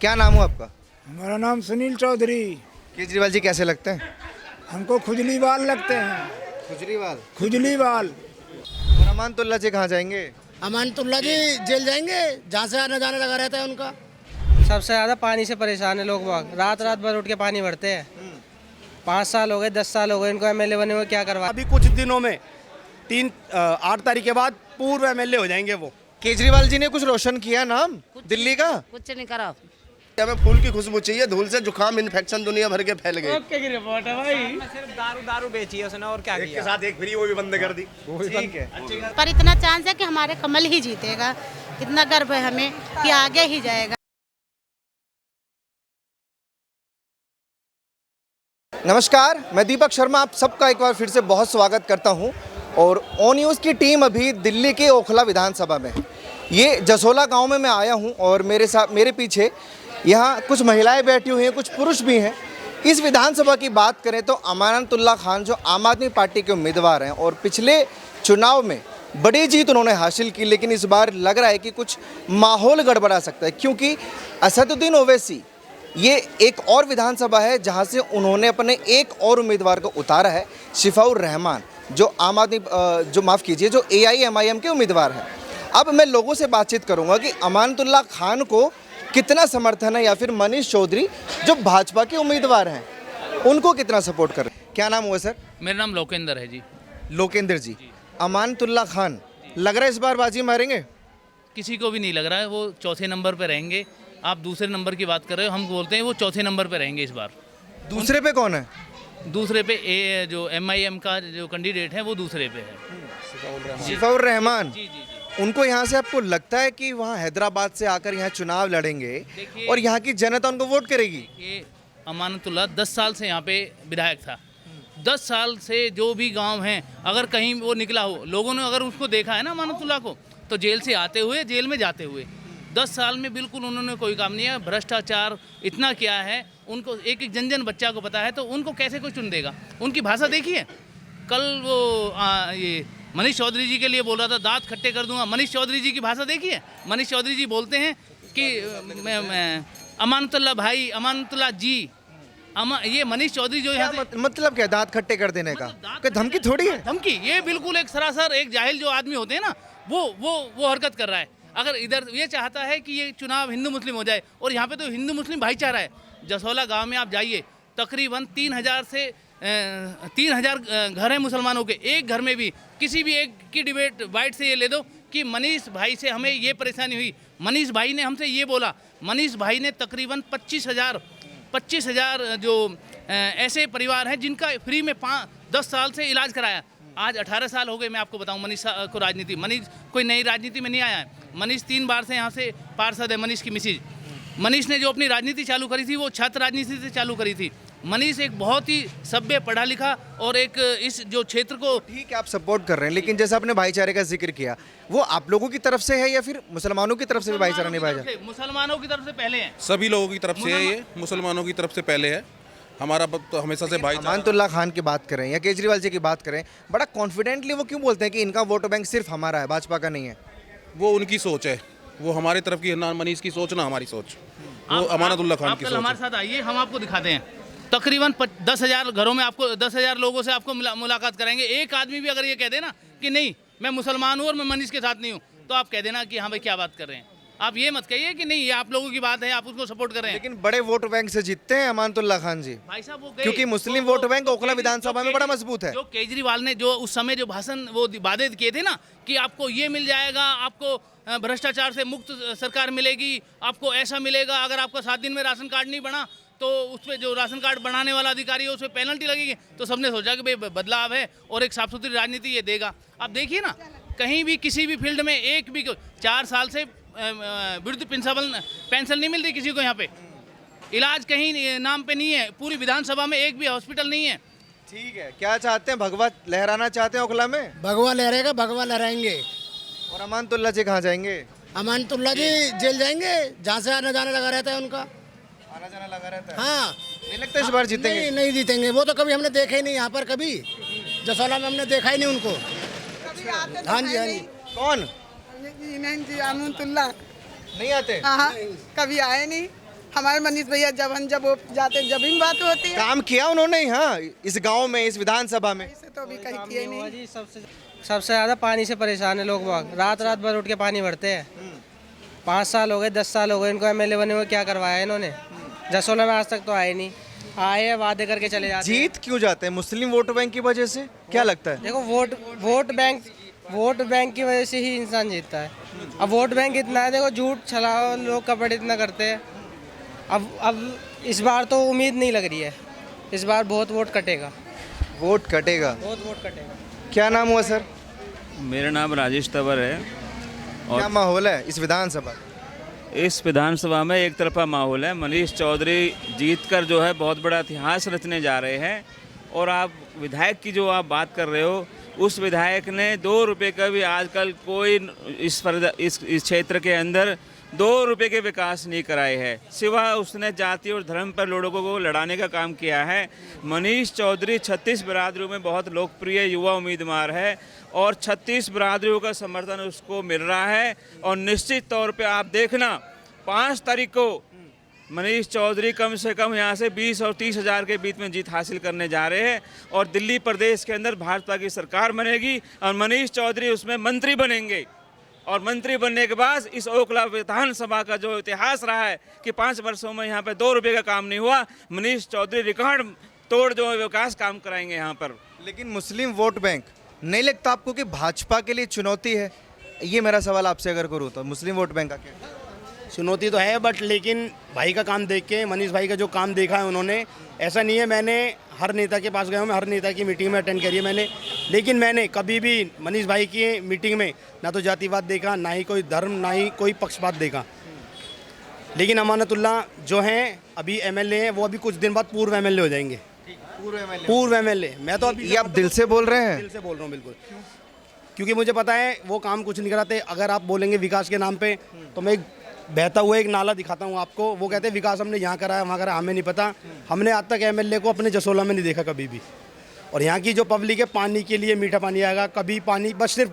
क्या नाम हो आपका? हमारा नाम सुनील चौधरी। केजरीवाल जी कैसे लगते हैं? हमको खुजली बाल लगते हैं। केजरीवाल। खुजली बाल। और अमानतुल्लाह जी कहाँ जाएंगे? अमानतुल्लाह जी जेल जाएंगे, जहाँ से आना जाना लगा रहता है उनका। सबसे ज़्यादा पानी से परेशान है लोग बाग, रात रात भर उठ के पानी भरते हैं। 5 साल हो गए, 10 साल हो गए इनको एमएलए बने हुए, क्या करवा। अभी कुछ दिनों में 8 तारीख के बाद पूर्व एमएलए हो जाएंगे वो। केजरीवाल जी ने कुछ रोशन किया नाम दिल्ली का? कुछ नहीं करा। हमें फूल की खुशबू चाहिए, धूल से जुकाम इन्फेक्शन दुनिया भर के फैल गए। की रिपोर्ट है भाई। सिर्फ दारू बेची है उसने और क्या एक के साथ एक फ्री, वो भी बंद कर दी। ठीक है। पर इतना चांस है कि हमारे कमल ही जीतेगा। इतना गर्व है हमें कि आगे ही जाएगा। नमस्कार, मैं दीपक शर्मा आप सबका एक बार फिर से बहुत स्वागत करता हूं। और ओ न्यूज़ की टीम अभी दिल्ली के ओखला विधानसभा में, ये जसोला गांव में मैं आया हूं और मेरे पीछे यहाँ कुछ महिलाएं बैठी हुई हैं, कुछ पुरुष भी हैं। इस विधानसभा की बात करें तो अमानतुल्लाह खान जो आम आदमी पार्टी के उम्मीदवार हैं और पिछले चुनाव में बड़ी जीत उन्होंने हासिल की, लेकिन इस बार लग रहा है कि कुछ माहौल गड़बड़ा सकता है, क्योंकि असदुद्दीन ओवैसी ये एक और विधानसभा है जहां से उन्होंने अपने एक और उम्मीदवार को उतारा है, शिफाउर रहमान, जो जो AIMIM के उम्मीदवार हैं। अब मैं लोगों से बातचीत करूंगा कि अमानतुल्लाह खान को कितना समर्थन है या फिर मनीष चौधरी जो भाजपा के उम्मीदवार हैं उनको कितना सपोर्ट कर रहे हैं। क्या नाम हुआ सर? मेरा नाम लोकेंद्र है जी। लोकेंद्र जी। अमानतुल्लाह खान लग रहा है इस बार बाजी मारेंगे? किसी को भी नहीं लग रहा है वो चौथे नंबर पे रहेंगे। आप दूसरे नंबर की बात कर रहे हो, हम बोलते हैं वो चौथे नंबर पे रहेंगे इस बार। दूसरे पे कौन है? दूसरे पे जो MIM का जो कैंडिडेट है वो दूसरे पे है, शिफाउर रहमान। जी जी जी। उनको यहाँ से आपको लगता है कि वहाँ हैदराबाद से आकर यहाँ चुनाव लड़ेंगे और यहाँ की जनता उनको वोट करेगी? ये अमानतुल्लाह 10 साल से यहाँ पे विधायक था। 10 साल से जो भी गांव हैं, अगर कहीं वो निकला हो, लोगों ने अगर उसको देखा है ना अमानतुल्लाह को, तो जेल से आते हुए, जेल में जाते हुए 10 साल में बिल्कुल उन्होंने कोई काम नहीं है। भ्रष्टाचार इतना किया है, उनको एक एक जन बच्चा को पता है, तो उनको कैसे कोई चुन देगा। उनकी भाषा देखिए, कल वो ये मनीष चौधरी जी के लिए बोल रहा था दांत खट्टे कर दूंगा। मनीष चौधरी जी की भाषा देखिए। मनीष चौधरी जी बोलते हैं कि अमानतुल्लाह भाई, अमानतुल्लाह जी। ये मनीष चौधरी जो है, मतलब क्या दांत खट्टे कर देने का? कोई धमकी थोड़ी है। धमकी, ये बिल्कुल एक सरासर एक जाहिल जो आदमी होते हैं ना, वो हरकत कर रहा है। अगर इधर ये चाहता है कि ये चुनाव हिंदू मुस्लिम हो जाए, और यहाँ पे तो हिंदू मुस्लिम भाईचारा है। जसोला गांव में आप जाइए, तकरीबन 3,000 घर हैं मुसलमानों के। एक घर में भी किसी भी एक की डिबेट वाइट से ये ले दो कि मनीष भाई से हमें ये परेशानी हुई, मनीष भाई ने हमसे ये बोला। मनीष भाई ने तकरीबन 25,000 जो ऐसे परिवार हैं जिनका फ्री में 10 साल से इलाज कराया। आज 18 साल हो गए, मैं आपको बताऊं, मनीष को राजनीति। मनीष कोई नई राजनीति में नहीं आया है। मनीष 3 बार से यहाँ से पार्षद है। मनीष की मिसिज, मनीष ने जो अपनी राजनीति चालू करी थी वो छात्र राजनीति से चालू करी थी। मनीष एक बहुत ही सभ्य, पढ़ा लिखा और एक इस जो क्षेत्र को, ठीक है आप सपोर्ट कर रहे हैं, लेकिन जैसे आपने भाईचारे का जिक्र किया, वो आप लोगों की तरफ से है या फिर मुसलमानों की तरफ से भी भाईचारा निभाया जाए? मुसलमानों की तरफ से पहले है, सभी लोगों की तरफ से है, ये मुसलमानों की तरफ से पहले है। हमारा तो हमेशा से भाईचारा। अमानतुल्लाह खान की बात करें या केजरीवाल जी की बात करें, बड़ा कॉन्फिडेंटली वो क्यों बोलते हैं कि इनका वोट बैंक सिर्फ हमारा है, भाजपा का नहीं है? वो उनकी सोच है, वो हमारी तरफ की ना मनीष की सोच, ना हमारी सोच। वो अमानतुल्लाह खान की सोच है। हमारे साथ आइए, हम आपको दिखाते हैं। तकरीबन 10,000 घरों में आपको 10,000 लोगों से आपको मुलाकात कराएंगे। एक आदमी भी अगर ये कह देना कि नहीं मैं मुसलमान हूँ और मैं मनीष के साथ नहीं हूँ, तो आप कह देना कि हाँ भाई क्या बात कर रहे हैं। आप ये मत कहिए कि नहीं ये आप लोगों की बात है, आप उसको सपोर्ट कर रहे हैं। लेकिन बड़े वोट बैंक से जीतते हैं अमानतुल्लाह खान जी, भाई साहब वो गए, क्योंकि मुस्लिम वोट बैंक ओखला विधानसभा में बड़ा मजबूत है। जो केजरीवाल ने जो उस समय जो भाषण वो वादे किए थे ना कि आपको ये मिल जाएगा, आपको भ्रष्टाचार से मुक्त सरकार मिलेगी, आपको ऐसा मिलेगा, अगर आपका 7 दिन में राशन कार्ड नहीं बना तो उस पर जो राशन कार्ड बनाने वाला अधिकारी है उस पर पेनल्टी लगेगी। तो सबने सोचा कि भाई बदलाव है और एक साफ सुथरी राजनीति ये देगा। आप देखिए ना, कहीं भी किसी भी फील्ड में एक भी 4 साल से वृद्ध पेंशन नहीं मिल रही किसी को। यहाँ पे इलाज कहीं नाम पे नहीं है, पूरी विधानसभा में एक भी हॉस्पिटल नहीं है। ठीक है, क्या चाहते हैं? भगवा लहराना चाहते हैं ओखला में? भगवा लहरेगा, भगवा लहराएंगे। और अमानतुल्लाह जी कहाँ जाएंगे? अमानतुल्लाह जी जेल जाएंगे, जहाँ से आना जाना लगा रहता है उनका। आना जाना लगा रहता है। हाँ, नहीं लगता इस बार जीतेंगे? नहीं जीतेंगे, वो तो कभी हमने देखा ही नहीं यहाँ पर, कभी जसोला में हमने देखा ही नहीं उनको। हाँ जी, हाँ जी। कौन? अमानतुल्लाह नहीं आते? हाँ, कभी आए नहीं। हमारे मनीष भैया जब वो जाते जब ही बात होती है। काम किया उन्होंने हाँ इस गांव में, इस विधानसभा में? ऐसे तो अभी कहीं किया ही नहीं। जी सबसे ज़्यादा पानी से परेशान है लोग बाग। रात रात भर उठ के पानी भरते हैं। 5 साल हो गए, 10 साल हो गए इनको एमएलए बने हुए, क्या करवाया इन्होंने? जसोला में आज तक तो आए नहीं, आए हैं वादे करके चले जाते हैं। जीत क्यों जाते हैं? मुस्लिम वोट बैंक की वजह से? क्या लगता है? देखो वोट बैंक की वजह से ही इंसान जीतता है। अब वोट बैंक इतना है, देखो झूठ छलाओ लोग कपड़े इतना करते हैं। अब इस बार तो उम्मीद नहीं लग रही है, इस बार बहुत वोट कटेगा। वोट कटेगा? बहुत वोट कटेगा। क्या नाम हुआ सर? मेरा नाम राजेश तंवर है। क्या माहौल है इस विधानसभा? इस विधानसभा में एक तरफा माहौल है। मनीष चौधरी जीतकर जो है बहुत बड़ा इतिहास रचने जा रहे हैं। और आप विधायक की जो आप बात कर रहे हो, उस विधायक ने 2 रुपये का भी आजकल कोई इस क्षेत्र के अंदर 2 रुपये के विकास नहीं कराए हैं, सिवा उसने जाति और धर्म पर लोगों को लड़ाने का काम किया है। मनीष चौधरी 36 बिरादरियों में बहुत लोकप्रिय युवा उम्मीदवार है और 36 बिरादरियों का समर्थन उसको मिल रहा है। और निश्चित तौर पे आप देखना 5 तारीख को मनीष चौधरी कम से कम यहाँ से 20 और 30 हज़ार के बीच में जीत हासिल करने जा रहे हैं। और दिल्ली प्रदेश के अंदर भाजपा की सरकार बनेगी और मनीष चौधरी उसमें मंत्री बनेंगे। और मंत्री बनने के बाद इस ओखला विधानसभा का जो इतिहास रहा है कि 5 वर्षों में यहाँ पे 2 रुपये का काम नहीं हुआ, मनीष चौधरी रिकॉर्ड तोड़ जो विकास काम कराएंगे यहाँ पर। लेकिन मुस्लिम वोट बैंक नहीं लगता आपको कि भाजपा के लिए चुनौती है? ये मेरा सवाल आपसे अगर करूँ तो मुस्लिम वोट बैंक का क्या चुनौती तो है, बट लेकिन भाई का काम देख के, मनीष भाई का जो काम देखा है उन्होंने, ऐसा नहीं है मैंने हर नेता के पास गया हूँ, मैं हर नेता की मीटिंग में अटेंड करी है मैंने, लेकिन मैंने कभी भी मनीष भाई की मीटिंग में ना तो जातिवाद देखा, ना ही कोई धर्म, ना ही कोई पक्षपात देखा। लेकिन अमानतुल्लाह जो हैं अभी एमएलए हैं, वो अभी कुछ दिन बाद पूर्व एमएलए हो जाएंगे। पूर्व एमएलए मैं तो अभी ये आप दिल से बोल रहे हैं? दिल से बोल रहा हूँ बिल्कुल, क्योंकि मुझे पता है वो काम कुछ नहीं कराते। अगर आप बोलेंगे विकास के नाम पे, तो मैं एक बहता हुआ एक नाला दिखाता हूँ आपको। वो कहते हैं विकास हमने यहाँ कराया वहाँ कराया, हमें नहीं पता। हमने आज तक एमएलए को अपने जसोला में नहीं देखा कभी भी। और यहाँ की जो पब्लिक है, पानी के लिए मीठा पानी आएगा, कभी पानी, बस सिर्फ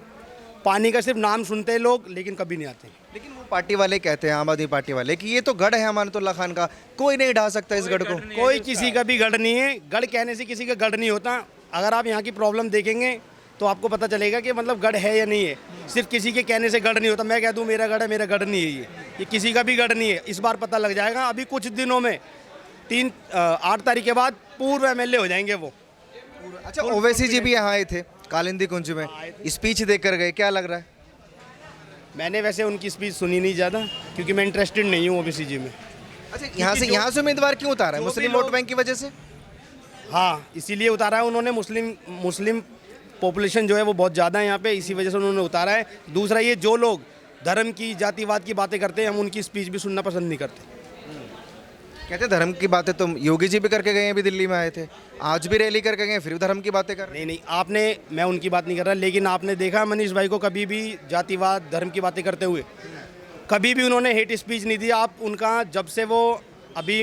पानी का सिर्फ नाम सुनते हैं लोग, लेकिन कभी नहीं आते। लेकिन वो पार्टी वाले कहते हैं, आम आदमी पार्टी वाले, कि ये तो गढ़ है अमानतुल्लाह खान का, कोई नहीं ढा सकता इस गढ़ को। कोई किसी का भी गढ़ नहीं है। गढ़ कहने से किसी का गढ़ नहीं होता। अगर आप यहाँ की प्रॉब्लम देखेंगे तो आपको पता चलेगा कि मतलब गढ़ है या नहीं है। सिर्फ किसी के कहने से गढ़ नहीं होता। मैं कह दूँ मेरा गढ़ है, मेरा गढ़ नहीं है, ये किसी का भी गढ़ नहीं है। इस बार पता लग जाएगा। अभी कुछ दिनों में 8 तारीख के बाद पूर्व एमएलए हो जाएंगे वो। अच्छा, ओवैसी जी भी यहाँ आए थे कालिंदी कुंज में, स्पीच देकर गए, क्या लग रहा है? मैंने वैसे उनकी स्पीच सुनी नहीं ज़्यादा, क्योंकि मैं इंटरेस्टेड नहीं हूँ ओबीसी जी में। अच्छा, यहाँ से उम्मीदवार क्यों उतारा है? मुस्लिम वोट बैंक की वजह से? हाँ, इसीलिए उतारा है उन्होंने। मुस्लिम पॉपुलेशन जो है वो बहुत ज़्यादा है यहाँ पे, इसी वजह से उन्होंने उतारा है। दूसरा, ये जो लोग धर्म की, जातिवाद की बातें करते हैं, हम उनकी स्पीच भी सुनना पसंद नहीं करते। कहते धर्म की बातें तो योगी जी भी करके गए हैं, अभी दिल्ली में आए थे, आज भी रैली करके गए, फिर धर्म की बातें कर रहे हैं। नहीं, मैं उनकी बात नहीं कर रहा, लेकिन आपने देखा मनीष भाई को कभी भी जातिवाद, धर्म की बातें करते हुए कभी भी उन्होंने हेट स्पीच नहीं दी। आप उनका, जब से वो अभी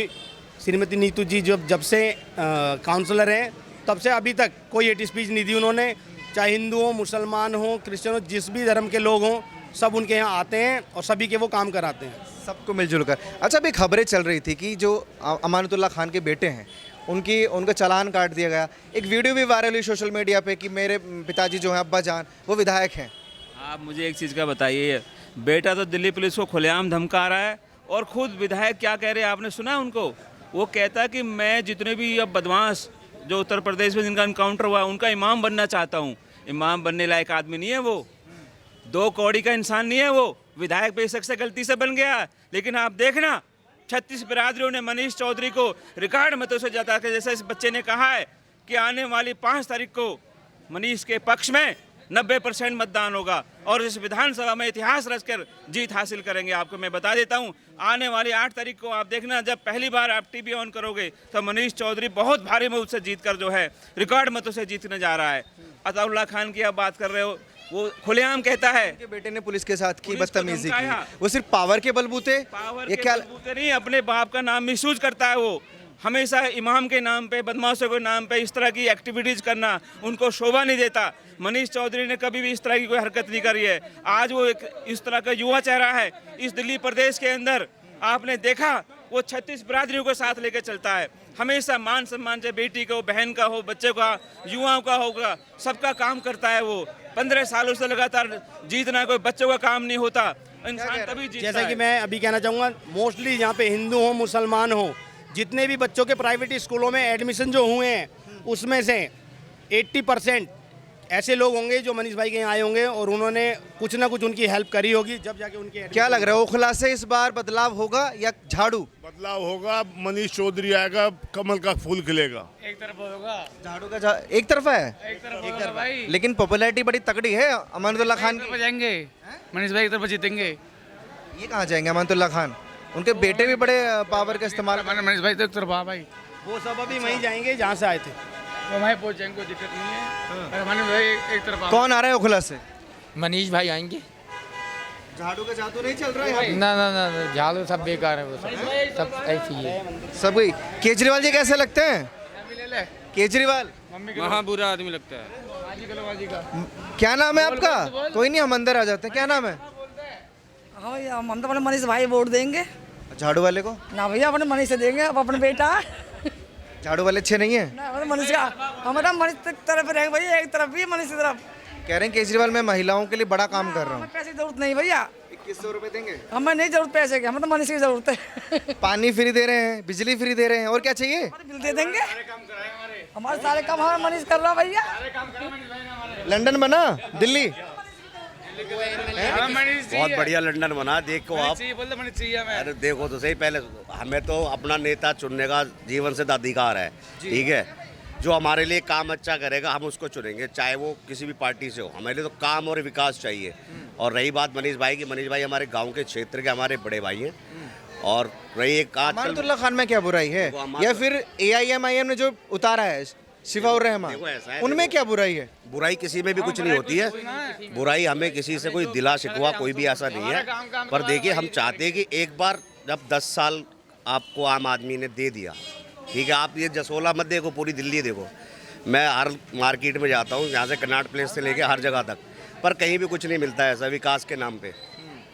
श्रीमती नीतू जी जब से काउंसलर हैं, तब से अभी तक कोई हेट स्पीच नहीं दी उन्होंने। चाहे हिंदू हो, मुसलमान हो, क्रिश्चियन हो, जिस भी धर्म के लोग हों, सब उनके यहाँ आते हैं और सभी के वो काम कराते हैं, सबको मिलजुल कर। अच्छा, अभी खबरें चल रही थी कि जो अमानतुल्लाह खान के बेटे हैं उनका चालान काट दिया गया। एक वीडियो भी वायरल हुई सोशल मीडिया पे कि मेरे पिताजी जो हैं, अब्बा जान, वो विधायक हैं। आप मुझे एक चीज़ का बताइए, बेटा तो दिल्ली पुलिस को खुलेआम धमका रहा है और खुद विधायक क्या कह रहे हैं, आपने सुना उनको? वो कहता है कि मैं जितने भी अब बदमाश जो उत्तर प्रदेश में जिनका इनकाउंटर हुआ, उनका इमाम बनना चाहता हूँ। इमाम बनने लायक आदमी नहीं है वो, 2 कौड़ी का इंसान नहीं है वो। विधायक बेशक से गलती से बन गया, लेकिन आप देखना 36 बिरादरियों ने मनीष चौधरी को रिकॉर्ड मतों से जिता के, जैसे इस बच्चे ने कहा है कि आने वाली 5 तारीख को मनीष के पक्ष में 90% मतदान होगा और इस विधानसभा में इतिहास रचकर जीत हासिल करेंगे। आपको मैं बता देता हूं, आने वाली 8 तारीख को आप देखना, जब पहली बार आप टीवी ऑन करोगे तो मनीष चौधरी बहुत भारी मत से जीतकर जो है रिकॉर्ड मतों से जीतने जा रहा है। अताउल्लाह खान की आप बात कर रहे हो, वो खुलेआम कहता है कि बेटे ने पुलिस के साथ की बदतमीजी की, वो सिर्फ पावर के बलबूते, ये क्या बलबूते नहीं, अपने बाप का नाम मिसयूज करता है वो। हमेशा इमाम के नाम पे, बदमाशों के नाम पे इस तरह की एक्टिविटीज़ करना उनको शोभा नहीं देता। मनीष चौधरी ने कभी भी इस तरह की कोई हरकत नहीं करी है। आज वो एक इस तरह का युवा चेहरा है इस दिल्ली प्रदेश के अंदर। आपने देखा वो 36 बिरादरियों को साथ लेकर चलता है। हमेशा मान सम्मान, चाहे बेटी का हो, बहन का हो, बच्चे का, युवाओं का होगा, सबका काम करता है वो। 15 सालों से लगातार जीतना, कोई बच्चों का काम नहीं होता, इंसान तभी जीतता जैसा है। कि मैं अभी कहना चाहूँगा, मोस्टली यहाँ पे हिंदू हो, मुसलमान हो, जितने भी बच्चों के प्राइवेट स्कूलों में एडमिशन जो हुए हैं, उसमें से 80% ऐसे लोग होंगे जो मनीष भाई के यहाँ आए होंगे और उन्होंने कुछ ना कुछ उनकी हेल्प करी होगी, जब जाके उनके क्या लग रहा है, ओखला से इस बार बदलाव होगा या झाड़ू? बदलाव होगा, मनीष चौधरी आएगा, कमल का फूल खिलेगा। एक तरफ होगा, झाड़ू का एक तरफा है, एक तरफ होगा भाई। लेकिन पॉपुलैरिटी बड़ी तगड़ी है अमानुल्लाह खान की। जाएंगे मनीष भाई एक तरफ जीतेंगे। ये कहाँ जाएंगे अमानुल्लाह खान? उनके बेटे भी बड़े पावर का इस्तेमाल। मनीष भाई तो एक तरफ भाई, वो सब अभी वहीं जाएंगे जहाँ से आए थे, वो वहीं पहुंच जाएंगे, कोई दिक्कत नहीं है। मनीष भाई एक तरफ कौन आ रहा है ओखला से? मनीष भाई आएंगे। झाड़ू का जादू नहीं चल रहा है यहाँ पे? ना ना ना, झाड़ू सब बेकार है, वो सब ऐसी है। सब गई। केजरीवाल जी कैसे लगते हैं? केजरीवाल महा बुरा आदमी लगता है। क्या नाम है आपका? कोई नहीं, हम अंदर आ जाते हैं। क्या नाम है? हाँ भैया, हम तो अपने मनीष भाई वोट देंगे झाड़ू वाले को? ना भैया, अपने मनीष से देंगे। अब अपने बेटा झाड़ू वाले अच्छे नहीं है? ना, हमारे मनीष का, हमारा मनीष की तरफ रहेंगे भैया, एक तरफ भी मनीष की तरफ। कह रहे हैं केजरीवाल मैं महिलाओं के लिए बड़ा काम कर रहा हूँ। हमें पैसे की जरूरत नहीं भैया, 2100 रुपए देंगे? हमें नहीं जरूरत पैसे की, हमें तो मनीष की जरूरत है। पानी फ्री दे रहे हैं, बिजली फ्री दे रहे हैं, और क्या चाहिए? बिल दे देंगे, हमारे सारे काम हमारा मनीष कर रहा भैया। लंदन बना दिल्ली? बहुत बढ़िया लंदन बना। देखो आप, अरे देखो तो सही, पहले हमें तो अपना नेता चुनने का जीवन से अधिकार है, ठीक है। जो हमारे लिए काम अच्छा करेगा हम उसको चुनेंगे, चाहे वो किसी भी पार्टी से हो। हमारे लिए तो काम और विकास चाहिए। और रही बात मनीष भाई की, मनीष भाई हमारे गांव के क्षेत्र के हमारे बड़े भाई हैं। और रही एक अमानुल्लाह खान में क्या बुराई है, या फिर AIMIM ने जो उतारा है शिफाउर रहमान, उनमें क्या बुराई है? बुराई किसी में भी कुछ नहीं होती है। बुराई हमें किसी से कोई दिला शिकवा कोई भी ऐसा नहीं है। पर देखिए, हम चाहते हैं कि एक बार जब 10 साल आपको आम आदमी ने दे दिया, ठीक है, आप ये जसोला मत देखो, पूरी दिल्ली देखो। मैं हर मार्केट में जाता हूँ, यहाँ से कनाट प्लेस से लेके हर जगह तक, पर कहीं भी कुछ नहीं मिलता है ऐसा विकास के नाम पे।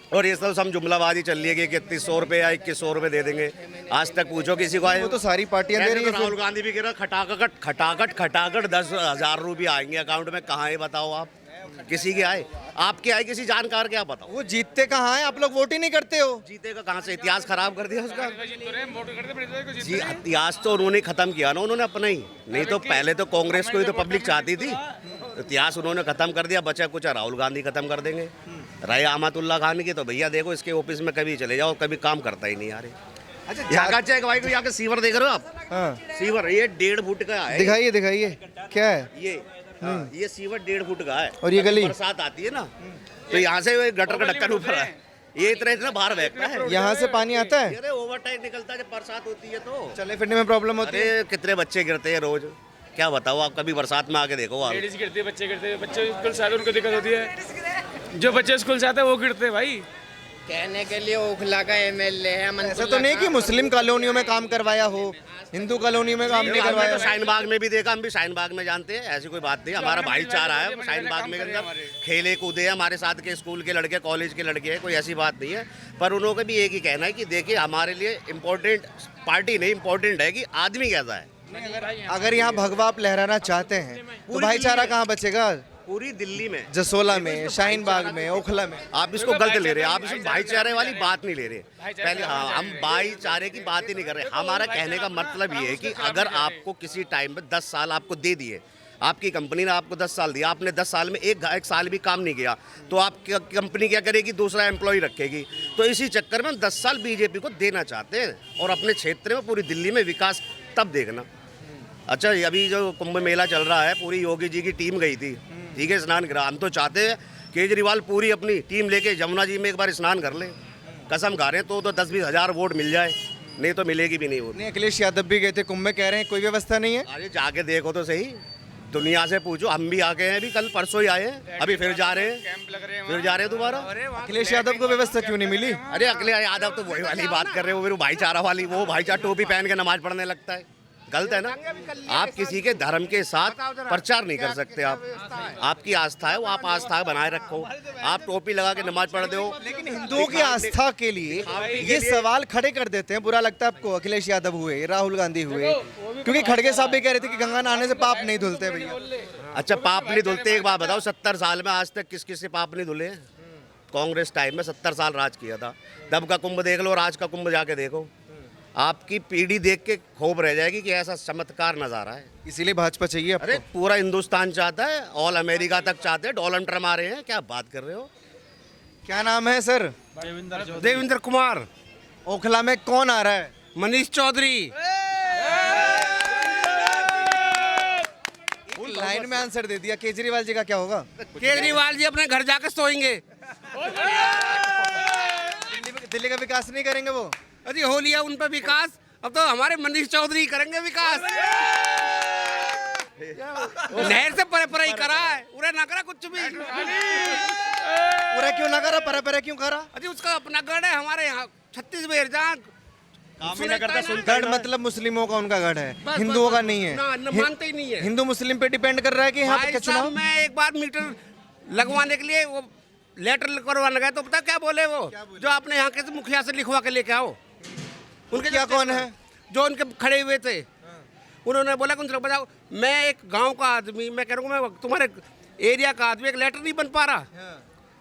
और ये सब जुमलाबाजी चल रही है कि 3100 रुपये या 2100 रुपये दे देंगे। आज तक पूछो किसी को आए? वो तो सारी पार्टियां दे रही हैं। राहुल गांधी भी कह रहा खटाखट 10,000 रुपये आएंगे अकाउंट में। कहाँ है बताओ आप? किसी के आए? आपके आए किसी जानकार के? आप बताओ। वो जीतते कहाँ हैं? आप लोग वोट ही नहीं करते हो। जीतेगा कहाँ से? इतिहास खराब कर दिया उसका। जी, इतिहास तो उन्होंने खत्म किया ना, उन्होंने अपना ही। नहीं तो पहले तो कांग्रेस को ही तो पब्लिक चाहती थी। इतिहास उन्होंने खत्म कर दिया, बचा कुछ राहुल गांधी खत्म कर देंगे। रहे अमानुल्लाह खान की, तो भैया देखो इसके ऑफिस में कभी चले जाओ, कभी काम करता ही नहीं यार। अच्छा, यहाँ का चेक भाई को, यहाँ का सीवर देख रहे हो आप? हाँ, सीवर ये 1.5 फुट का है। दिखाइए दिखाइए क्या है ये सीवर 1.5 फुट का है। और ये गली बरसात आती है ना, तो यहाँ से गटर का ढक्कन ऊपर है, ये इतना बाहर बहता है। यहाँ से पानी आता है? अरे ओवर टाइम निकलता है जब बरसात होती है, तो चले फिरने में प्रॉब्लम होती है। कितने बच्चे गिरते हैं रोज, क्या बताओ आप? कभी बरसात में आके देखो आप। लेडीज गिरती है, बच्चे गिरते हैं, बच्चे स्कूल से आते हैं उनको दिक्कत होती है। जो बच्चे स्कूल से आते हैं वो गिरते हैं भाई। कहने के लिए ओखला का MLA है। ऐसा तो नहीं कि मुस्लिम कॉलोनियों में काम करवाया हो, हिंदू कॉलोनियों में काम नहीं करवाया। तो शाहीन बाग में भी देखा, हम भी शाहीन बाग में जानते हैं, ऐसी कोई बात नहीं। हमारा भाईचारा है शाहीन बाग में, अंदर खेले कूदे हैं हमारे साथ के स्कूल के लड़के, कॉलेज के लड़के हैं, कोई ऐसी बात नहीं है। पर उन्होंने भी एक ही कहना है कि देखिए हमारे लिए इम्पोर्टेंट पार्टी नहीं, इम्पोर्टेंट है कि आदमी कैसा है। अगर यहाँ भगवा आप लहराना चाहते हैं तो भाईचारा कहाँ बचेगा? पूरी दिल्ली में, जसोला में, शाहीन बाग में, ओखला में। आप इसको गलत ले रहे हैं, आप इसमें भाईचारे वाली बात नहीं ले रहे। पहले हम भाईचारे की बात ही नहीं कर रहे। हमारा कहने का मतलब ये है कि अगर आपको किसी टाइम में 10 साल आपको दे दिए, आपकी कंपनी ने आपको 10 साल दिया, आपने 10 साल में एक साल भी काम नहीं किया, तो आप कंपनी क्या करेगी? दूसरा एम्प्लॉय रखेगी। तो इसी चक्कर में हम 10 साल बीजेपी को देना चाहते हैं और अपने क्षेत्र में पूरी दिल्ली में विकास तब देखना। अच्छा, अभी जो कुंभ मेला चल रहा है, पूरी योगी जी की टीम गई थी, ठीक है, स्नान करा। हम तो चाहते हैं केजरीवाल पूरी अपनी टीम लेके जमुना जी में एक बार स्नान कर ले। कसम खा रहे हैं, तो 10-20 हज़ार वोट मिल जाए, नहीं तो मिलेगी भी नहीं वोट। नहीं, अखिलेश यादव भी गए थे कुंभ में, कह रहे हैं कोई व्यवस्था नहीं है। अरे जाके देखो तो सही, दुनिया से पूछो। हम भी आ गए हैं, अभी कल परसों ही आए हैं, अभी फिर जा रहे हैं, फिर जा रहे हैं दोबारा। अखिलेश यादव को व्यवस्था क्यों नहीं मिली? अरे अखिलेश यादव तो वही वाली बात कर रहे हो, फिर भाईचारा वाली। वो भाईचारा टोपी पहन के नमाज पढ़ने लगता है, गलत है ना। आप किसी के धर्म के साथ प्रचार नहीं कर सकते। आप आपकी आस्था है वो आप आस्था बनाए रखो। आप टोपी लगा के नमाज पढ़ दो, लेकिन हिंदुओं की आस्था के लिए ये सवाल खड़े कर देते हैं। बुरा लगता है आपको? अखिलेश यादव हुए, राहुल गांधी हुए, क्योंकि खड़गे साहब भी कह रहे थे कि गंगा नहाने से पाप नहीं धुलते भैया। अच्छा, पाप नहीं धुलते। एक बात बताओ, 70 साल में आज तक किस किस से पाप नहीं धुले? कांग्रेस टाइम में 70 साल राज किया था। तब का कुंभ देख लो और आज का कुंभ जाके देखो, आपकी पीढ़ी देख के खूब रह जाएगी कि ऐसा चमत्कार नजारा है। इसीलिए भाजपा चाहिए आपको? अरे पूरा हिंदुस्तान चाहता है, ऑल अमेरिका तक चाहते हैं। डोनाल्ड ट्रम्प आ रहे हैं, क्या बात कर रहे हो? क्या नाम है सर? देवेंद्र कुमार। ओखला में कौन आ रहा है? मनीष चौधरी। लाइन में आंसर दे दिया। केजरीवाल जी का क्या होगा? केजरीवाल जी अपने घर जाकर सोएंगे। दिल्ली का विकास नहीं करेंगे वो? अरे हो लिया उन पर विकास, अब तो हमारे मनीष चौधरी करेंगे विकास। नहर से परे ही करा है, उरे ना करा कुछ भी। पूरा क्यों ना करा? परे क्यों करा? अरे उसका अपना गढ़ है हमारे यहाँ छत्तीसगढ़, जहाँ गढ़ मतलब मुस्लिमों का उनका गढ़ है, हिंदुओं का नहीं है। मानते ही नहीं है। हिंदू मुस्लिम पे डिपेंड कर रहा है कि यहाँ पे क्या चुनाव। मैं एक बार मीटर लगवाने के लिए वो लेटर करवाने गए तो पता क्या बोले वो, जो आपने यहाँ के मुखिया से लिखवा के लेके आओ। उनके क्या कौन है? जो उनके खड़े हुए थे, उन्होंने बोला कि उनसे बताओ, मैं एक गांव का आदमी, मैं कह रहा हूँ मैं तुम्हारे एरिया का आदमी, एक लेटर नहीं बन पा रहा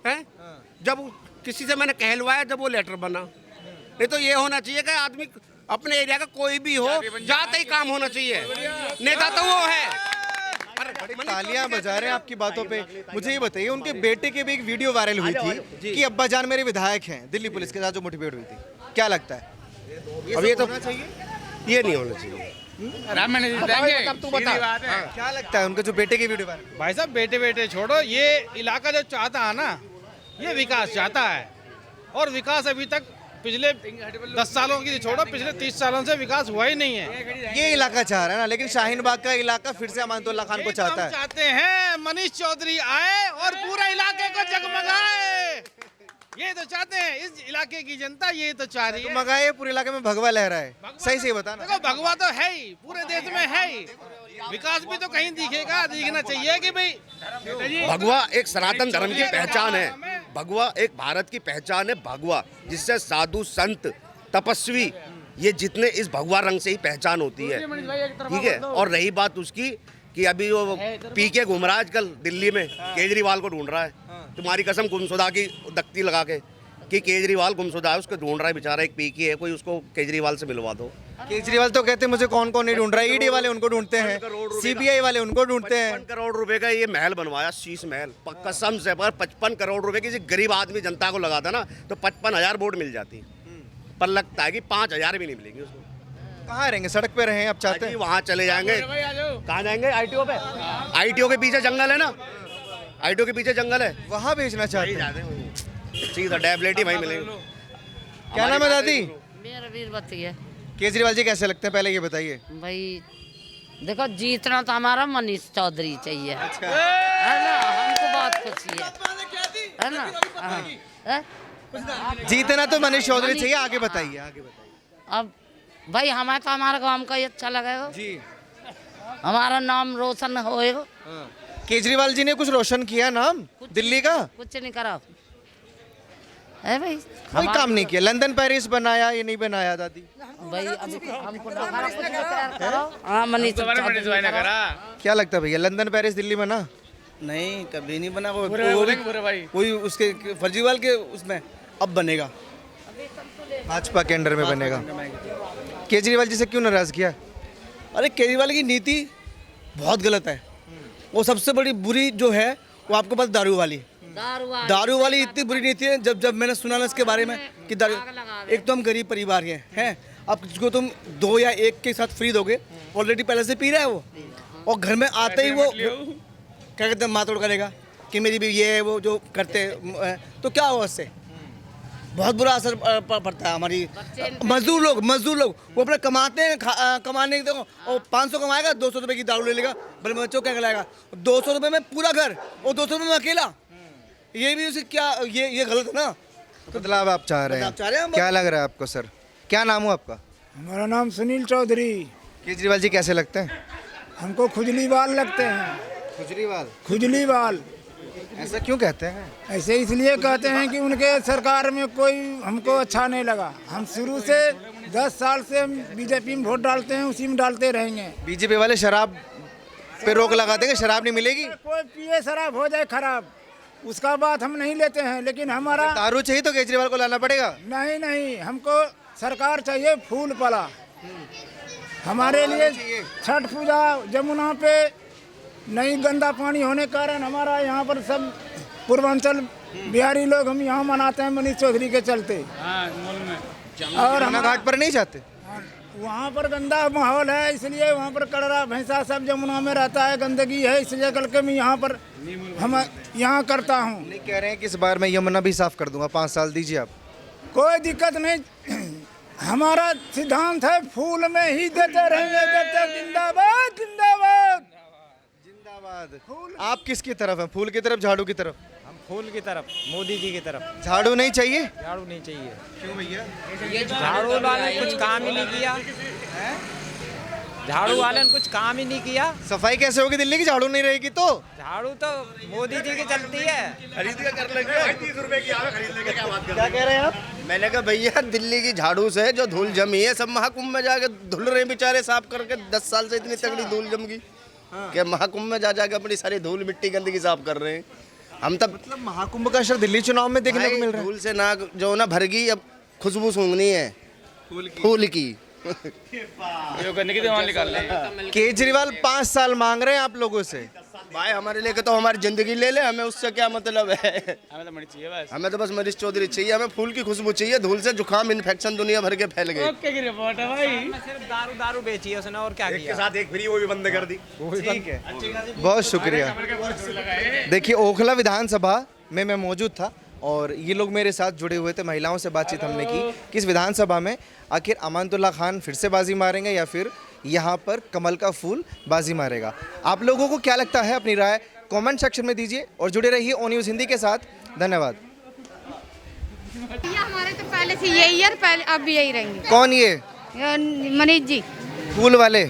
है। जब किसी से मैंने कहलवाया, जब वो लेटर बना। नहीं तो ये होना चाहिए कि आदमी अपने एरिया का कोई भी हो, जाते ही काम होना चाहिए। नेता तो वो है। तालियां बजा रहे हैं आपकी बातों पे। मुझे ये बताइए, उनके बेटे की भी एक वीडियो वायरल हुई थी कि अब्बा जान मेरे विधायक हैं, दिल्ली पुलिस के साथ जो मुठभेड़ हुई थी। क्या लगता है? अब ये तो होना चाहिए, ये नहीं होना चाहिए। क्या लगता है उनके जो बेटे की वीडियो वायरल? भाई साहब बेटे छोड़ो, ये इलाका जो चाहता है ना, ये विकास चाहता है। और विकास अभी तक पिछले 10 सालों की छोड़ो, पिछले 30 सालों से विकास हुआ ही नहीं है। ये इलाका चाह रहा है ना, लेकिन शाहीन बाग का इलाका फिर से अमानतुल्लाह खान को चाहता है। चाहते हैं मनीष चौधरी आए और पूरे इलाके को जगमगाए, ये तो चाहते हैं इस इलाके की जनता, ये तो चाह रही है। जगमगाए, पूरे इलाके में भगवा लहरा है। सही से बताना। देखो भगवा तो है ही, पूरे देश में है ही, विकास भी तो कहीं दिखेगा, दिखना चाहिए कि भाई। भगवा एक सनातन धर्म की पहचान है। भगवा एक भारत की पहचान है। भगवा जिससे साधु संत तपस्वी, ये जितने इस भगवा रंग से ही पहचान होती है, ठीक है। और रही बात उसकी कि अभी वो पी के घूम रहा है आजकल दिल्ली में, केजरीवाल को ढूंढ रहा है। तुम्हारी कसम गुमशुदा की दख्ती लगा के कि केजरीवाल गुमशुदा है, उसको ढूंढ रहा है बेचारा। एक पी की है कोई, उसको केजरीवाल से मिलवा दो। केजरीवाल तो कहते हैं मुझे कौन कौन नहीं ढूंढ रहा है, ईडी वाले उनको ढूंढते हैं, सीबीआई वाले उनको ढूंढते हैं। 55 करोड़ रुपए का ये महल बनवाया, शीश महल। कसम से अगर 55 करोड़ रुपए किसी गरीब आदमी जनता को लगाता ना तो 55,000 वोट मिल जाती, पर लगता है कि 5,000 भी नहीं मिलेंगे उसको। कहाँ रहेंगे? सड़क पे रहे हैं आप चाहते हैं? वहाँ चले जाएंगे। कहाँ जाएंगे? आईटीओ पे। आईटीओ के पीछे जंगल है ना, आईटीओ के पीछे जंगल है, वहाँ भेजना चाहते हैं। ठीक है, टैबलेट ही वहीं मिलेंगे। क्या नाम है दादी? मेरा वीरवती है। केजरीवाल जी कैसे लगते हैं, पहले ये बताइए। भाई देखो, जीतना तो हमारा मनीष चौधरी चाहिए, है ना। हमको बहुत खुशी है ना। जीतना तो मनीष चौधरी चाहिए। आगे बताइए, आगे बताइए। अब भाई हमें तो हमारे गांव का ही अच्छा लगेगा जी, हमारा नाम रोशन होएगा। केजरीवाल जी ने कुछ रोशन किया नाम दिल्ली का? कुछ नहीं करा है भाई, कोई काम नहीं किया। लंदन पेरिस बनाया, ये नहीं बनाया दादी? भाई अभी हमको मनीष क्या लगता है भैया, लंदन पेरिस दिल्ली बना? नहीं, कभी नहीं बना। कोई उसके फर्जीवाल के उसमें अब बनेगा, भाजपा के अंडर में बनेगा। केजरीवाल जी से क्यों नाराज किया? अरे केजरीवाल की नीति बहुत गलत है। वो सबसे बड़ी बुरी जो है वो आपको पता, दारू वाली इतनी बुरी नीति है। जब मैंने सुना ना इसके बारे में कि दारू, एक तो हम गरीब परिवार के हैं, अब जिसको तुम 2 या 1 के साथ फ्री दोगे, ऑलरेडी पहले से पी रहा है वो, और घर में आते ही वो क्या कहते हैं, मातोड़ करेगा कि मेरी भी ये है वो जो करते हैं, तो क्या हुआ उससे? बहुत बुरा असर पड़ता है। हमारी मजदूर लोग वो अपने कमाते हैं, कमाने देखो, और 500 कमाएगा, 200 रुपये की दारू ले लेगा, बड़े बच्चों क्या खिलाएगा? 200 रुपये में पूरा घर और 200 रुपये में अकेला, ये भी उसे क्या, ये गलत है ना। बदलाव आप चाह रहे हैं? क्या लग रहा है आपको सर? क्या नाम हो आपका? हमारा नाम सुनील चौधरी। केजरीवाल जी कैसे लगते हैं? हमको खुजलीवाल लगते हैं। केजरीवाल खुजलीवाल ऐसा क्यों कहते हैं? ऐसे इसलिए कहते हैं कि उनके सरकार में कोई हमको अच्छा नहीं लगा। हम शुरू से 10 साल से हम बीजेपी में वोट डालते हैं, उसी में डालते रहेंगे। बीजेपी वाले शराब पे रोक लगा देंगे, शराब नहीं मिलेगी। कोई पिए शराब हो जाए खराब, उसका बात हम नहीं लेते हैं, लेकिन हमारा दारू चाहिए तो केजरीवाल को लाना पड़ेगा। नहीं नहीं, हमको सरकार चाहिए फूल वाला। हमारे लिए छठ पूजा जमुना पे नहीं गंदा पानी होने के कारण हमारा यहाँ पर सब पूर्वांचल बिहारी लोग हम यहाँ मनाते हैं मनीष चौधरी के चलते। और हम घाट पर नहीं जाते, वहाँ पर गंदा माहौल है, इसलिए वहाँ पर कड़रा भैंसा सब जमुना में रहता है, गंदगी है, इसलिए करके मैं यहाँ पर हम यहाँ करता हूँ। नहीं कह रहे हैं कि इस बार मैं यमुना भी साफ कर दूंगा, 5 साल दीजिए आप। कोई दिक्कत नहीं, हमारा सिद्धांत है फूल में ही देते रहेंगे, देते। जिंदाबाद जिंदाबाद जिंदाबाद। आप किसकी तरफ हैं, फूल की तरफ झाड़ू की तरफ? हम फूल की तरफ, मोदी जी की तरफ। झाड़ू नहीं चाहिए? झाड़ू नहीं चाहिए। क्यों भैया? झाड़ू वाले ने कुछ काम ही नहीं किया। झाड़ू वाले ने कुछ काम ही नहीं किया। सफाई कैसे होगी दिल्ली की, झाड़ू नहीं रहेगी तो? झाड़ू तो मोदी जी की चलती है। खरीद के कर लेंगे, 30 रुपए की आवे खरीद लेंगे। क्या बात कर क्या कह रहे हैं आप? मैंने कहा भैया दिल्ली की झाड़ू से जो धूल जमी है, सब महाकुंभ में जाके धुल रहे हैं बेचारे साफ करके। 10 साल से इतनी तगड़ी धूल जम गई कि महाकुंभ में जा जाके अपनी सारी धूल मिट्टी गंदगी साफ कर रहे हैं। हम तब मतलब महाकुंभ का असर दिल्ली चुनाव में देखने को मिल रहा है। धूल से नाक जो ना भर गई, अब खुशबू सूंघनी है फूल की। केजरीवाल 5 साल मांग रहे हैं आप लोगों से। भाई हमारे लिए तो हमारी जिंदगी ले ले, हमें उससे क्या मतलब है। हमें तो बस मनीष चौधरी चाहिए, हमें फूल की खुशबू चाहिए। धूल से जुकाम इन्फेक्शन दुनिया भर के फैल गए। सिर्फ दारू बेची है उसने, और क्या किया? एक के साथ एक फ्री, वो भी बंद कर दी। ठीक है, बहुत शुक्रिया। देखिए ओखला विधानसभा में मैं मौजूद था और ये लोग मेरे साथ जुड़े हुए थे। महिलाओं से बातचीत हमने की कि इस विधानसभा में आखिर अमानतुल्लाह खान फिर से बाजी मारेंगे या फिर यहाँ पर कमल का फूल बाजी मारेगा। आप लोगों को क्या लगता है, अपनी राय कमेंट सेक्शन में दीजिए और जुड़े रहिए ओ न्यूज़ हिंदी के साथ। धन्यवाद। ये हमारे तो पहले से यही है, पहले अब भी यही रहेंगे। कौन ये? मनीष जी। फूल वाले?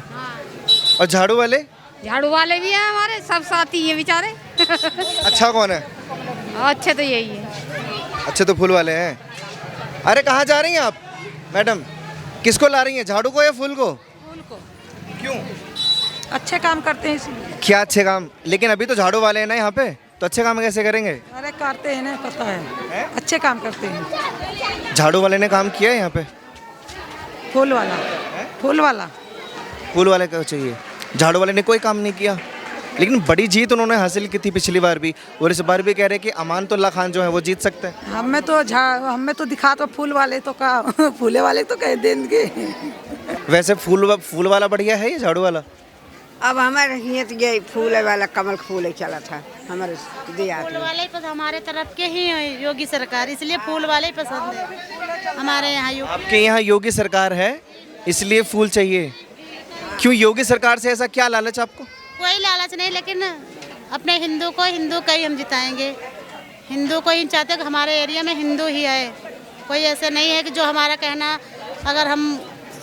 और झाड़ू वाले? झाड़ू वाले भी हैं हमारे, सब साथी हैं बेचारे। अच्छा कौन है? अच्छे तो यही है। अच्छे तो फूल वाले हैं। अरे कहाँ जा रही हैं आप मैडम? किसको ला रही हैं, झाड़ू को या फूल को? फूल को। क्यों? अच्छे काम करते हैं इसलिए। क्या अच्छे काम? लेकिन अभी तो झाड़ू वाले हैं ना यहाँ पे, तो अच्छे काम कैसे करेंगे? अरे करते हैं ना, पता है, अच्छे काम करते हैं। झाड़ू वाले ने काम किया है यहाँ पे? फूल वाला, फूल वाला, फूल वाले को चाहिए, झाड़ू वाले ने कोई काम नहीं किया। लेकिन बड़ी जीत उन्होंने हासिल की थी पिछली बार भी, और इस बार भी कह रहे हैं कि अमानतुल्लाह खान जो है वो जीत सकते हैं। हमें तो दिखा तो फूल वाले तो का फूले वाले तो कह देंगे। वैसे फूल वाला बढ़िया है या झाड़ू वाला? अब हमारे ये फूल वाला कमल फूल चला था हमारे दिया। फूल वाले ही हमारे तरफ के ही योगी सरकार, इसलिए फूल वाले ही पसंद है हमारे यहाँ। आपके यहाँ योगी सरकार है इसलिए फूल चाहिए? क्यों, योगी सरकार से ऐसा क्या लालच आपको? कोई लालच नहीं, लेकिन अपने हिंदू का ही हम जिताएंगे। हिंदू को ही चाहते हैं कि हमारे एरिया में हिंदू ही आए। कोई ऐसे नहीं है कि जो हमारा कहना अगर हम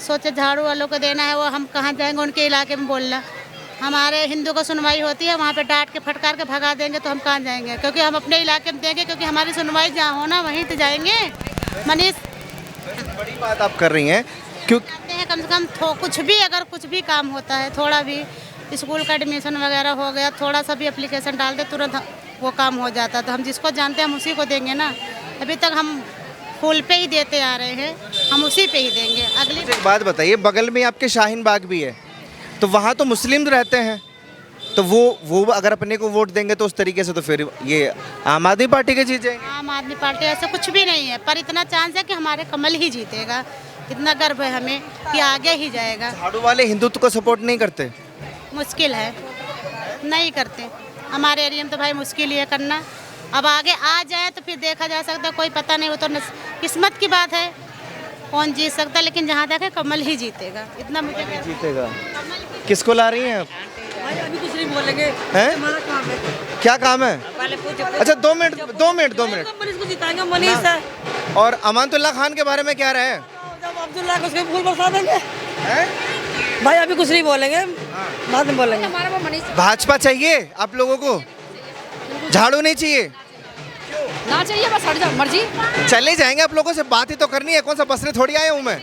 सोचे झाड़ू वालों को देना है, वो हम कहाँ जाएंगे उनके इलाके में बोलना। हमारे हिंदू को सुनवाई होती है, वहाँ पे डांट के फटकार के भगा देंगे तो हम कहाँ जाएंगे, क्योंकि हम अपने इलाके में देंगे, क्योंकि हमारी सुनवाई जहाँ होना वहीं तो जाएंगे। मनीष बड़ी बात आप कर रही हैं, क्यों कहते हैं कम से कम कुछ भी, अगर कुछ भी काम होता है, थोड़ा भी स्कूल का एडमिशन वगैरह हो गया, थोड़ा सा भी एप्लीकेशन डाल दे तुरंत वो काम हो जाता है। तो हम जिसको जानते हैं हम उसी को देंगे ना। अभी तक हम फूल पे ही देते आ रहे हैं, हम उसी पे ही देंगे। अगली एक बात बताइए, बगल में आपके शाहीन बाग भी है, तो वहाँ तो मुस्लिम रहते हैं, तो वो अगर अपने को वोट देंगे तो उस तरीके से तो फिर ये आम आदमी पार्टी के जीत जाएंगे। आम आदमी पार्टी ऐसा कुछ भी नहीं है, पर इतना चांस है कि हमारे कमल ही जीतेगा। इतना गर्व है हमें कि आगे ही जाएगा। झाड़ू वाले हिंदुत्व को सपोर्ट नहीं करते? मुश्किल है, नहीं करते हमारे एरिया में तो भाई, मुश्किल ही है करना। अब आगे आ जाए तो फिर देखा जा सकता है, कोई पता नहीं, वो तो किस्मत की बात है, कौन जीत सकता है। लेकिन जहाँ तक है कमल ही जीतेगा, इतना मुझे जीतेगा। किसको ला रही हैं आप? अभी कुछ नहीं बोलेंगे, हैं? हमारा काम है। क्या काम है? अच्छा 2 मिनट। मनीष को जिताएंगे, मनीष है। और अमानतुल्लाह खान के बारे में क्या रहे हैं? जब अब्दुल्ला को उसके फूल बरसा देंगे, भाई अभी कुछ नहीं बोलेंगे, बाद में बोलेंगे। भाजपा चाहिए आप लोगों को, झाड़ू नहीं चाहिए? ना चाहिए, बस हट जाओ मर्जी। चले जाएंगे, आप लोगों से बात ही तो करनी है, कौन सा बसरे थोड़ी आया हूँ मैं।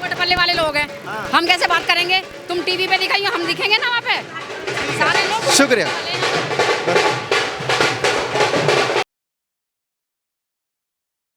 वोट पल्ले वाले लोग हैं, हम कैसे बात करेंगे? तुम टीवी पे दिखाइए, हम दिखेंगे ना वहाँ पे सारे लोग। शुक्रिया।